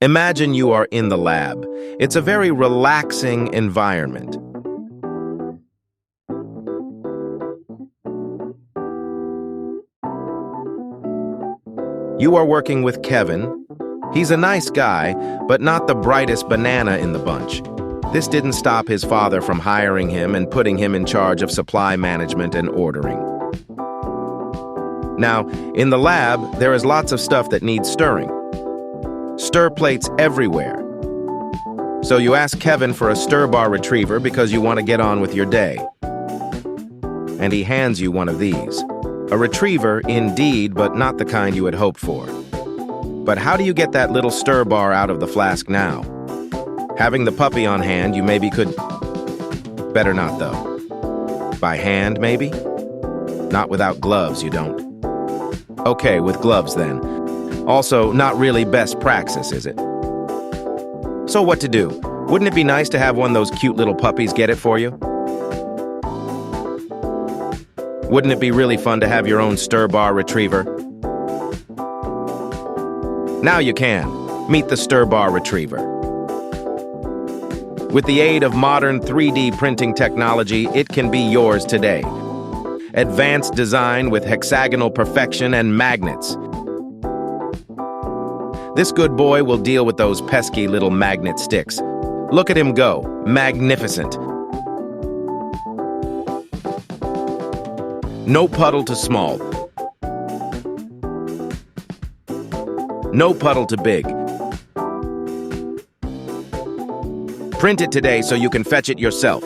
Imagine you are in the lab. It's a very relaxing environment. You are working with Kevin. He's a nice guy, but not the brightest banana in the bunch. This didn't stop his father from hiring him and putting him in charge of supply management and ordering. Now, in the lab, there is lots of stuff that needs stirring. Stir plates everywhere. So you ask Kevin for a stir bar retriever because you want to get on with your day. And he hands you one of these. A retriever, indeed, but not the kind you had hoped for. But how do you get that little stir bar out of the flask now? Having the puppy on hand, you maybe could... Better not, though. By hand, maybe? Not without gloves, you don't. Okay, with gloves, then. Also, not really best praxis, is it? So what to do? Wouldn't it be nice to have one of those cute little puppies get it for you? Wouldn't it be really fun to have your own stir bar retriever? Now you can. Meet the stir bar retriever. With the aid of modern 3D printing technology, it can be yours today. Advanced design with hexagonal perfection and magnets. This good boy will deal with those pesky little magnet sticks. Look at him go. Magnificent. No puddle to small. No puddle to big. Print it today so you can fetch it yourself.